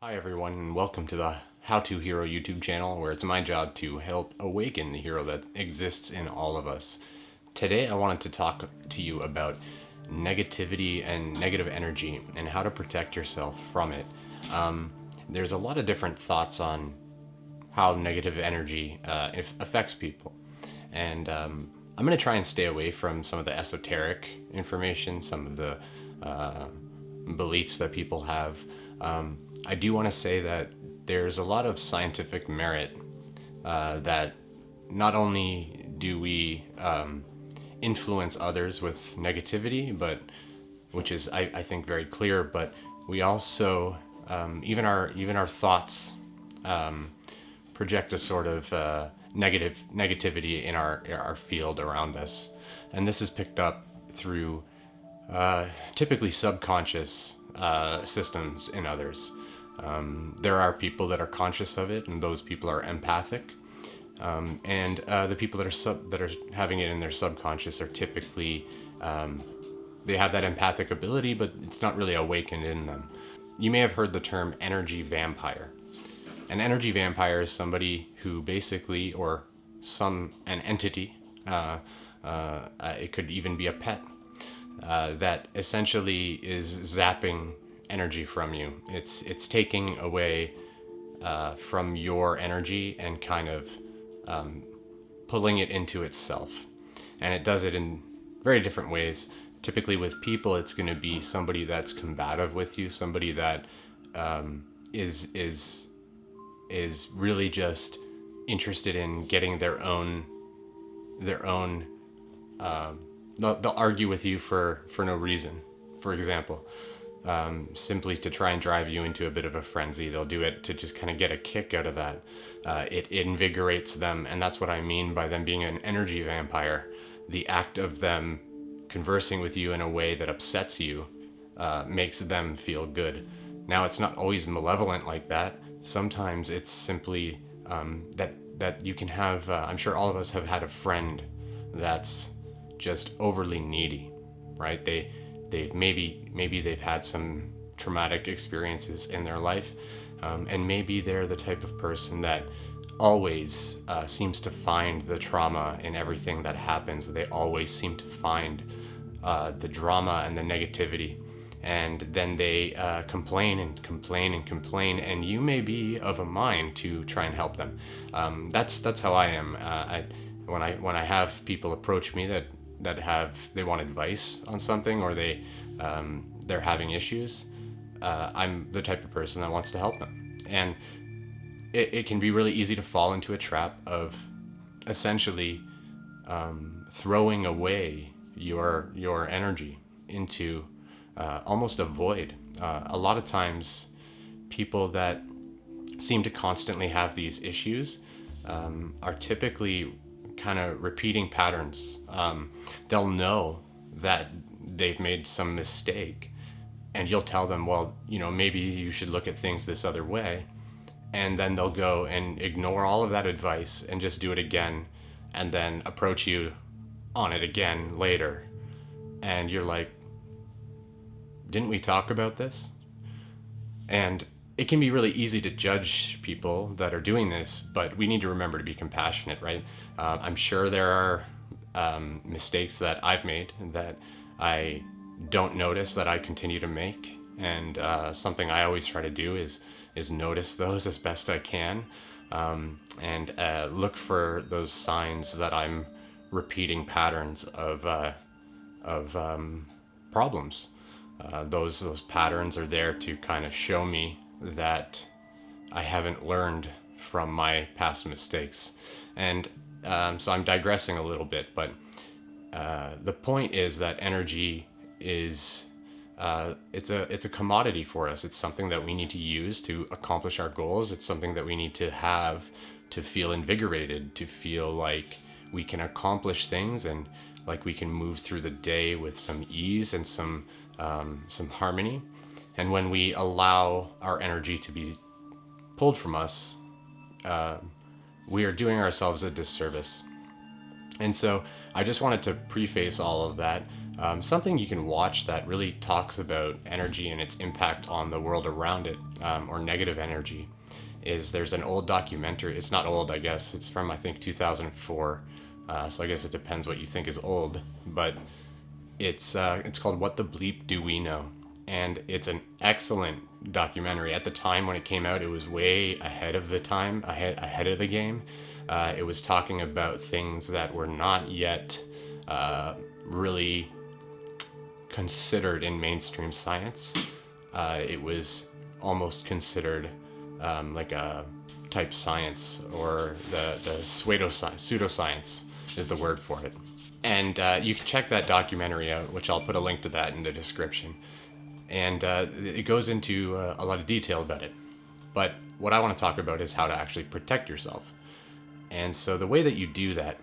Hi everyone, and welcome to the How to Hero YouTube channel, where it's my job to help awaken the hero that exists in all of us. Today I wanted to talk to you about negativity and negative energy and how to protect yourself from it. There's a lot of different thoughts on how negative energy affects people. And I'm going to try and stay away from some of the esoteric information, some of the beliefs that people have. I do want to say that there's a lot of scientific merit that not only do we influence others with negativity, but which is I think very clear, but we also even our thoughts project a sort of negativity in our field around us, and this is picked up through typically subconscious systems in others. There are people that are conscious of it, and those people are empathic. And the people that are having it in their subconscious are typically they have that empathic ability, but it's not really awakened in them. You may have heard the term energy vampire. An energy vampire is somebody who basically, or an entity, it could even be a pet, that essentially is zapping energy from you. It's taking away from your energy and kind of pulling it into itself. And it does it in very different ways. Typically with people, it's going to be somebody that's combative with you, somebody that is really just interested in getting their own they'll argue with you for no reason. For example, simply to try and drive you into a bit of a frenzy. They'll do it to just kind of get a kick out of that. It invigorates them, and that's what I mean by them being an energy vampire. The act of them conversing with you in a way that upsets you makes them feel good. Now, it's not always malevolent like that. Sometimes it's simply that you can have, I'm sure all of us have had a friend that's just overly needy, right? Maybe they've had some traumatic experiences in their life, and maybe they're the type of person that always seems to find the trauma in everything that happens. They always seem to find the drama and the negativity, and then they complain and complain and complain, and you may be of a mind to try and help them. That's how I am. When I have people approach me that they want advice on something, or they're having issues, I'm the type of person that wants to help them. And it can be really easy to fall into a trap of essentially throwing away your energy into almost a void. A lot of times people that seem to constantly have these issues are typically kind of repeating patterns. They'll know that they've made some mistake, and you'll tell them, well, maybe you should look at things this other way. And then they'll go and ignore all of that advice and just do it again, and then approach you on it again later. And you're like, didn't we talk about this? And it can be really easy to judge people that are doing this, but we need to remember to be compassionate, right? I'm sure there are mistakes that I've made that I don't notice that I continue to make, and something I always try to do is notice those as best I can, and look for those signs that I'm repeating patterns of problems. Those patterns are there to kind of show me that I haven't learned from my past mistakes. And so I'm digressing a little bit, but the point is that energy is it's a commodity for us. It's something that we need to use to accomplish our goals. It's something that we need to have to feel invigorated, to feel like we can accomplish things, and like we can move through the day with some ease and some harmony. And when we allow our energy to be pulled from us, we are doing ourselves a disservice. And so I just wanted to preface all of that Something you can watch that really talks about energy and its impact on the world around it, or negative energy, is there's an old documentary. It's not old, I guess. It's from, I think, 2004. So I guess it depends what you think is old. But it's called What the Bleep Do We Know? And it's an excellent documentary. At the time when it came out, it was way ahead of the time, ahead of the game. It was talking about things that were not yet really considered in mainstream science. It was almost considered like a type science, or the pseudoscience is the word for it. And you can check that documentary out, which I'll put a link to that in the description. And it goes into a lot of detail about it. But what I want to talk about is how to actually protect yourself. And so the way that you do that,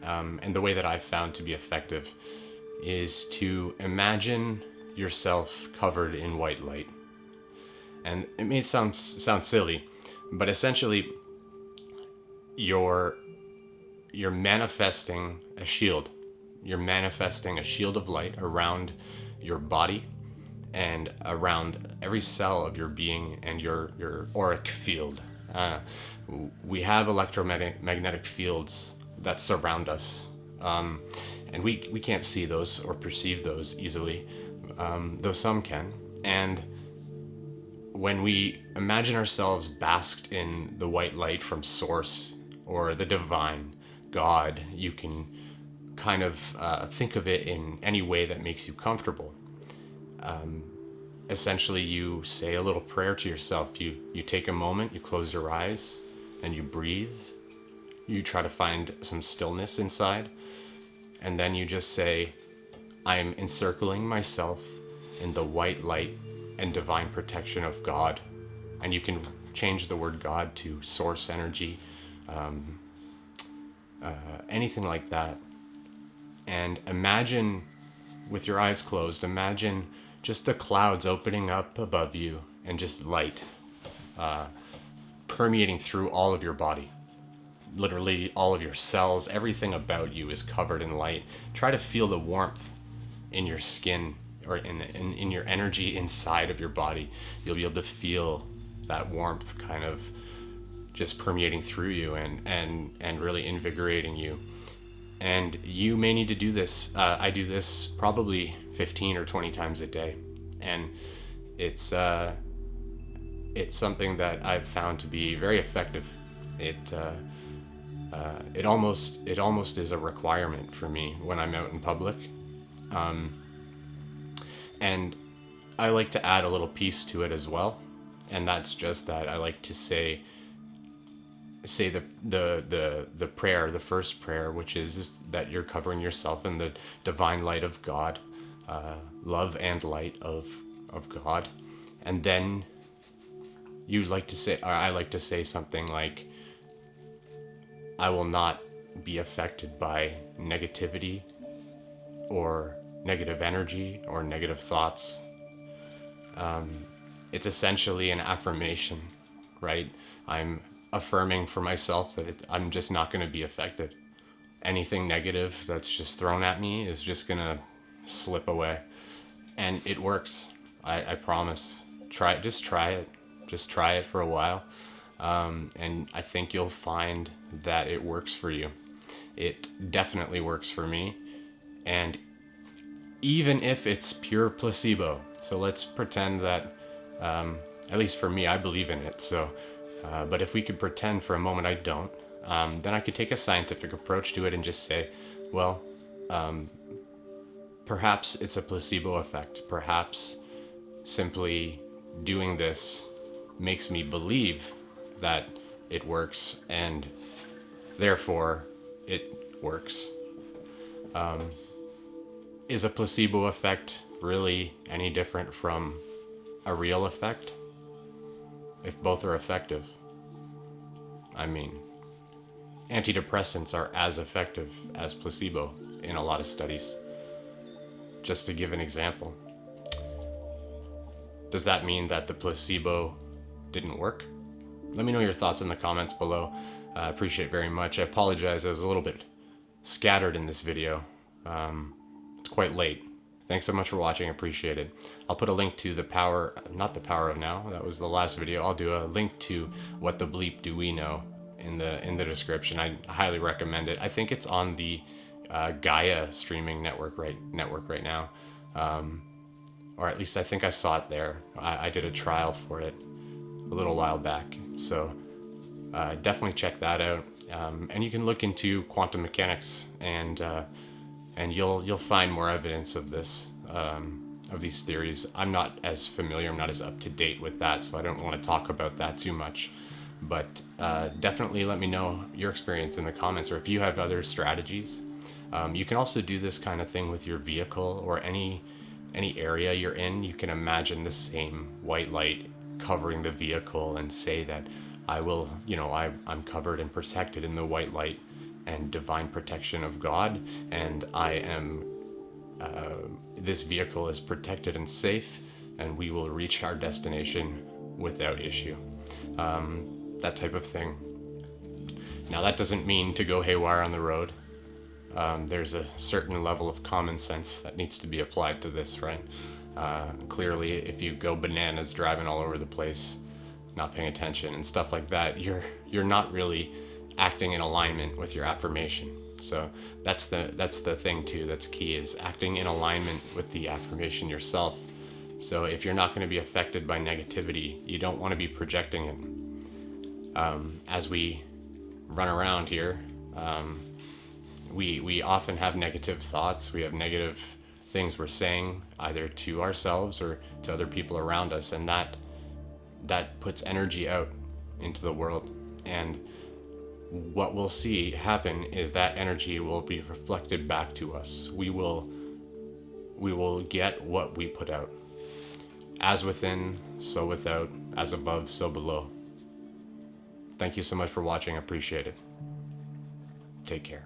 and the way that I've found to be effective, is to imagine yourself covered in white light. And it may sound silly, but essentially you're manifesting a shield. You're manifesting a shield of light around your body and around every cell of your being and your auric field. We have electromagnetic fields that surround us, and we can't see those or perceive those easily, though some can. And when we imagine ourselves basked in the white light from Source or the divine, God, you can kind of think of it in any way that makes you comfortable. Essentially, you say a little prayer to yourself. You take a moment, you close your eyes, and you breathe. You try to find some stillness inside, and then you just say, I'm encircling myself in the white light and divine protection of God. And you can change the word God to source energy, anything like that. And imagine, with your eyes closed, imagine just the clouds opening up above you and just light permeating through all of your body. Literally all of your cells, everything about you is covered in light. Try to feel the warmth in your skin, or in your energy inside of your body. You'll be able to feel that warmth kind of just permeating through you and really invigorating you. And you may need to do this. I do this probably 15 or 20 times a day. And it's something that I've found to be very effective. It almost is a requirement for me when I'm out in public. And I like to add a little piece to it as well. And that's just that I like to say the prayer, the first prayer, which is that you're covering yourself in the divine light of God, love and light of God. And then you like to say, or I like to say something like, I will not be affected by negativity or negative energy or negative thoughts. It's essentially an affirmation, right? I'm affirming for myself that I'm just not going to be affected. Anything negative that's just thrown at me is just going to slip away. And it works. I promise. Just try it for a while. And I think you'll find that it works for you. It definitely works for me. And even if it's pure placebo, so let's pretend that, at least for me, I believe in it. So, but if we could pretend for a moment I don't, then I could take a scientific approach to it and just say, well, perhaps it's a placebo effect. Perhaps simply doing this makes me believe that it works, and therefore it works. Is a placebo effect really any different from a real effect? If both are effective. I mean, antidepressants are as effective as placebo in a lot of studies. Just to give an example. Does that mean that the placebo didn't work? Let me know your thoughts in the comments below. I appreciate it very much. I apologize, I was a little bit scattered in this video. It's quite late, Thanks so much for watching. Appreciate it. I'll put a link to the power, not the power of now. That was the last video. I'll do a link to What the Bleep Do We Know in the description. I highly recommend it. I think it's on the Gaia streaming network right now, or at least I think I saw it there. I did a trial for it a little while back, so definitely check that out. And you can look into quantum mechanics, and you'll find more evidence of this, of these theories. I'm not as familiar, I'm not as up to date with that, so I don't want to talk about that too much. But definitely let me know your experience in the comments, or if you have other strategies. You can also do this kind of thing with your vehicle or any area you're in. You can imagine the same white light covering the vehicle and say that I'm covered and protected in the white light and divine protection of God, and I am, this vehicle is protected and safe, and we will reach our destination without issue. That type of thing. Now, that doesn't mean to go haywire on the road. There's a certain level of common sense that needs to be applied to this, right? Clearly, if you go bananas driving all over the place, not paying attention and stuff like that, you're not really acting in alignment with your affirmation. So that's the thing too, that's key, is acting in alignment with the affirmation yourself. So if you're not going to be affected by negativity, you don't want to be projecting it. As we run around here, we often have negative thoughts. We have negative things we're saying, either to ourselves or to other people around us, and that puts energy out into the world. And what we'll see happen is that energy will be reflected back to us. We will get what we put out. As within, so without. As above, so below. Thank you so much for watching. I appreciate it. Take care.